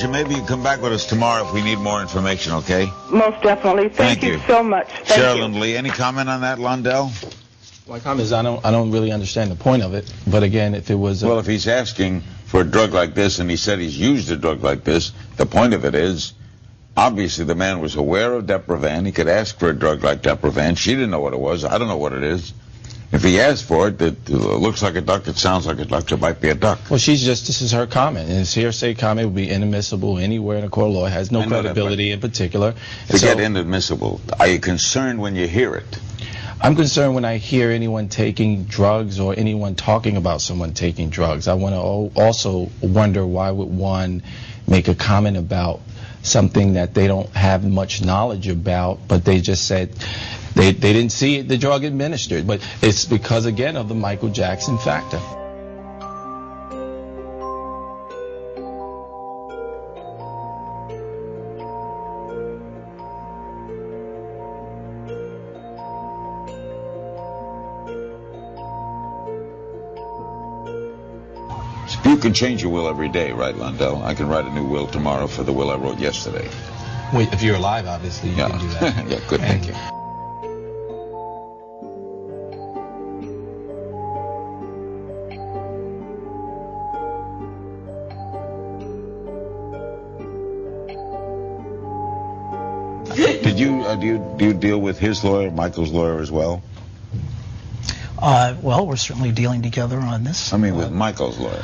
And maybe you can come back with us tomorrow if we need more information, okay? Most definitely. Thank you so much. Cheryl and Lee, any comment on that, Londell? My comment is I don't really understand the point of it. But again, if it was... Well, if he's asking for a drug like this and he said he's used a drug like this, the point of it is, obviously the man was aware of Deprivan. He could ask for a drug like Deprivan. She didn't know what it was. I don't know what it is. If he asked for it, it looks like a duck, it sounds like a duck, it might be a duck. Well, this is her comment. And his hearsay comment would be inadmissible anywhere in a court of law. It has no credibility in particular. Forget inadmissible. Are you concerned when you hear it? I'm concerned when I hear anyone taking drugs or anyone talking about someone taking drugs. I want to also wonder why would one make a comment about something that they don't have much knowledge about, but they just said they didn't see the drug administered. But it's because, again, of the Michael Jackson factor. You can change your will every day, right, Londell? I can write a new will tomorrow for the will I wrote yesterday. Wait, if you're alive, obviously, you can do that. Yeah, good, thank you. Do you deal with his lawyer, Michael's lawyer, as well? Well, we're certainly dealing together on this. I mean, with Michael's lawyer.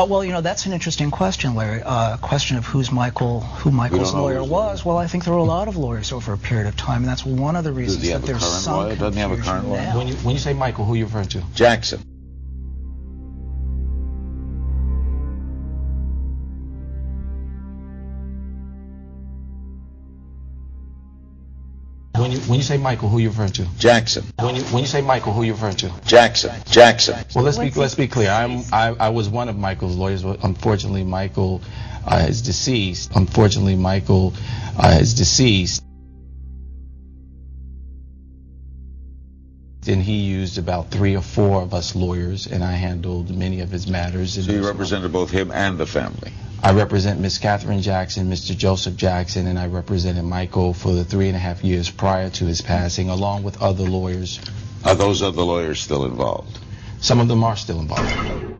Well, you know, that's an interesting question, Larry. Question of who Michael's lawyer was. Well, I think there were a lot of lawyers over a period of time, and that's one of the reasons that there's some confusion. Doesn't he have a current lawyer? When you say Michael, who are you referring to? Jackson. When you say Michael, who are you referring to? Jackson. When you say Michael, who are you referring to? Jackson. Well, let's be clear. I was one of Michael's lawyers. Unfortunately, Michael is deceased. And he used about 3 or 4 of us lawyers, and I handled many of his matters. So you represented both him and the family? I represent Miss Catherine Jackson, Mr. Joseph Jackson, and I represented Michael for the 3.5 years prior to his passing, along with other lawyers. Are those other lawyers still involved? Some of them are still involved.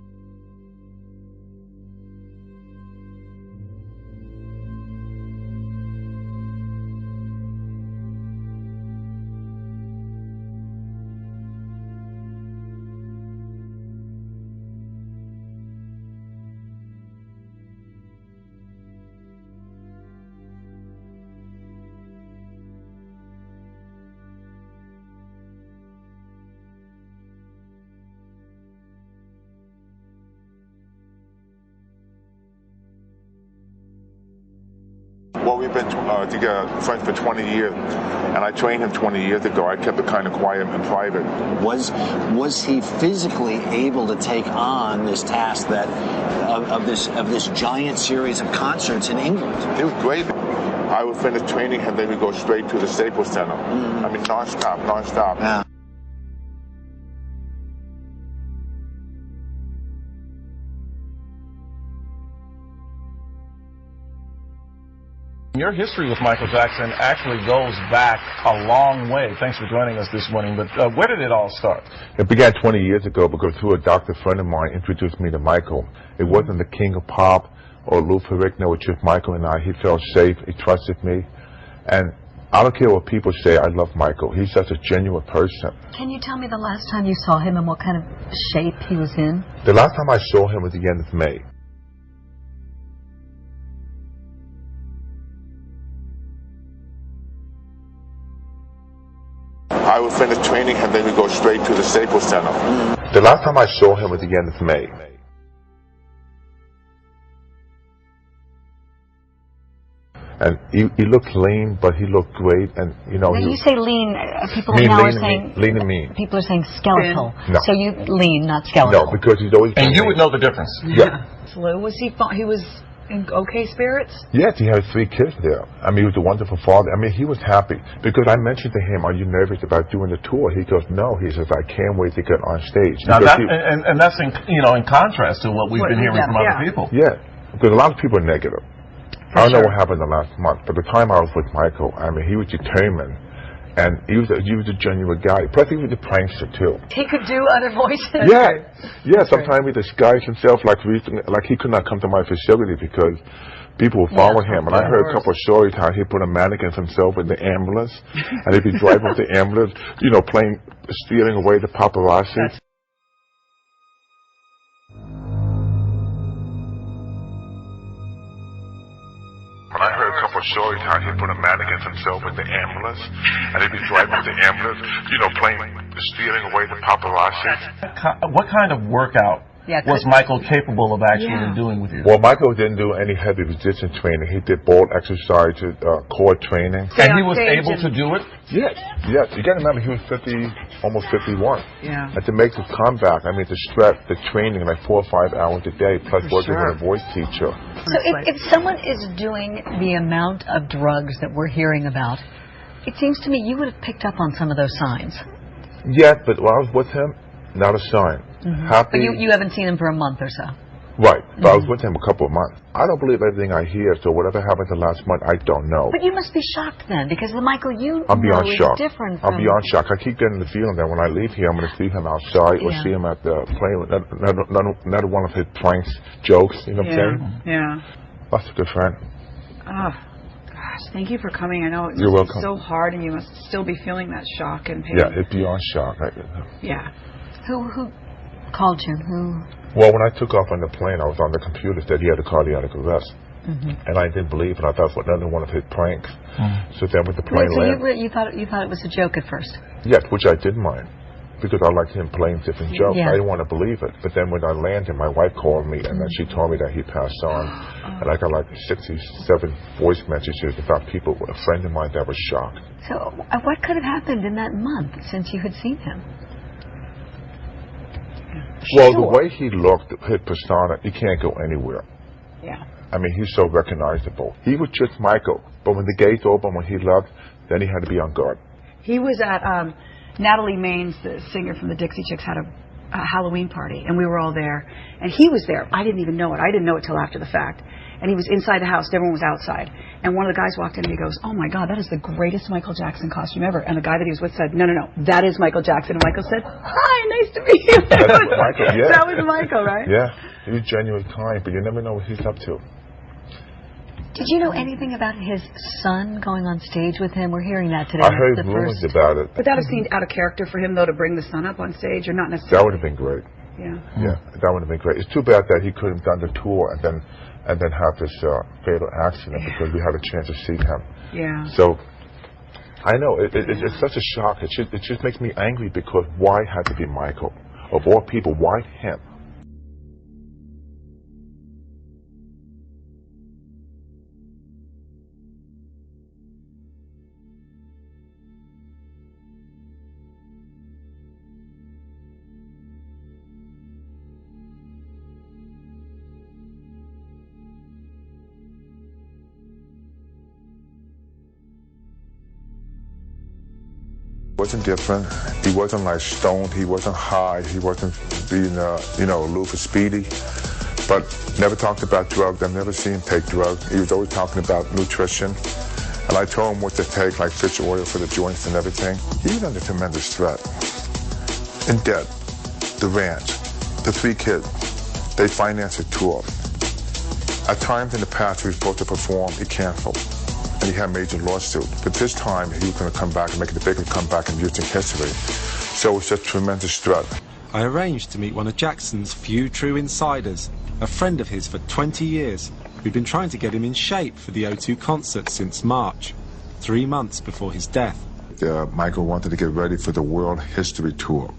Well, we've been together, friends for 20 years, and I trained him 20 years ago. I kept it kind of quiet and private. Was he physically able to take on this task of this giant series of concerts in England? It was great. I would finish training, and then we go straight to the Staples Center. I mean, nonstop. Yeah. Your history with Michael Jackson actually goes back a long way. Thanks for joining us this morning. But where did it all start? It began 20 years ago because through a doctor friend of mine introduced me to Michael. It wasn't the king of pop or Lou Ferrigno. It was just Michael and I. He felt safe. He trusted me. And I don't care what people say. I love Michael. He's such a genuine person. Can you tell me the last time you saw him and what kind of shape he was in? The last time I saw him was the end of May. I would finish training, and then we go straight to the Staples Center. The last time I saw him was the end of May. And he looked lean, but he looked great. And you know, when you say lean, people now are saying lean and mean. People are saying skeletal. No. So you lean, not skeletal. No, because he's always. And you would know the difference. Yeah. Lou, was he was in okay spirits? Yes, he had 3 kids there. I mean, he was a wonderful father. I mean, he was happy because I mentioned to him, "Are you nervous about doing the tour?" He goes, "No." He says, "I can't wait to get on stage." Now that, and that's in contrast to what we've been hearing from other people. Yeah, because a lot of people are negative. I don't know what happened the last month, but the time I was with Michael, I mean, he was determined, and he was a genuine guy. Plus, he was a prankster too. He could do other voices. Yeah. Sometimes he disguised himself like he could not come to my facility because people would follow him. And I heard a couple of stories how he put a mannequin of himself in the ambulance, and he'd be driving with the ambulance, stealing away the paparazzi. And I heard a couple of stories how he put a mannequin of himself in the ambulance, and he'd be driving with the ambulance, stealing away the paparazzi. What kind of workout was Michael capable of actually doing with you? Well, Michael didn't do any heavy resistance training. He did ball exercises, core training. And he was able to do it? Yes. You got to remember, he was almost 51. Yeah. And to make his comeback, I mean, the training, like 4 or 5 hours a day, plus working with a voice teacher. So if someone is doing the amount of drugs that we're hearing about, it seems to me you would have picked up on some of those signs. Yeah, but while I was with him, not a sign. Happy. But you haven't seen him for a month or so. Right, but I was with him a couple of months. I don't believe everything I hear, so whatever happened the last month, I don't know. But you must be shocked then, because the Michael I'm beyond shock. Different from... I'm beyond shock. I keep getting the feeling that when I leave here, I'm going to see him outside or see him at the play. Another one of his pranks, jokes, you know what I'm saying? Yeah. That's a good friend. Oh, gosh, thank you for coming. I know it You're must welcome. be so hard, and you must still be feeling that shock and pain. Yeah, it's beyond shock. Yeah. Who called you? Well, when I took off on the plane, I was on the computer, said he had a cardiac arrest. And I didn't believe it. I thought it was another one of his pranks. So then with the plane landed... So you thought it was a joke at first? Yes, which I didn't mind. Because I liked him playing different jokes. I didn't want to believe it. But then when I landed, my wife called me, and then she told me that he passed on. And I got like 67 voice messages about people, a friend of mine that was shocked. So what could have happened in that month since you had seen him? Well, the way he looked, his persona, he can't go anywhere. Yeah. I mean, he's so recognizable. He was just Michael. But when the gates opened, when he left, then he had to be on guard. He was at... Natalie Maines, the singer from the Dixie Chicks, had a Halloween party, and we were all there. And he was there. I didn't even know it. I didn't know it till after the fact. And he was inside the house. Everyone was outside. And one of the guys walked in, and he goes, "Oh, my God, that is the greatest Michael Jackson costume ever." And the guy that he was with said, No, that is Michael Jackson." And Michael said, "Hi, nice to meet you." Michael, yeah. That was Michael, right? Yeah. He was genuinely kind, but you never know what he's up to. Did you know anything about his son going on stage with him? We're hearing that today. I heard rumors about it. But that would have seemed out of character for him, though, to bring the son up on stage, or not necessarily. That would have been great. Yeah. Yeah, that would have been great. It's too bad that he couldn't have done the tour and then have this fatal accident because we had a chance to see him. Yeah. So I know it's such a shock. It just makes me angry because why had to be Michael? Of all people, why him? Wasn't different. He wasn't like stoned. He wasn't high. He wasn't being, aloof or speedy. But never talked about drugs. I've never seen him take drugs. He was always talking about nutrition. And I told him what to take, like fish oil for the joints and everything. He was under tremendous threat. In debt, the ranch, the 3 kids, they financed a tour. At times in the past, he was supposed to perform. He canceled. And he had a major lawsuit. But this time, he was going to come back and make it a bigger comeback in music history. So it was just tremendous threat. I arranged to meet one of Jackson's few true insiders, a friend of his for 20 years, who'd been trying to get him in shape for the O2 concert since March, 3 months before his death. Michael wanted to get ready for the World History Tour.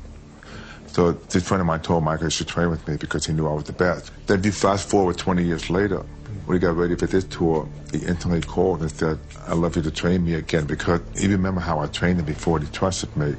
So this friend of mine told Michael he should train with me because he knew I was the best. Then if you fast forward 20 years later, when he got ready for this tour, he instantly called and said, "I'd love you to train me again," because he remembered how I trained him before and he trusted me.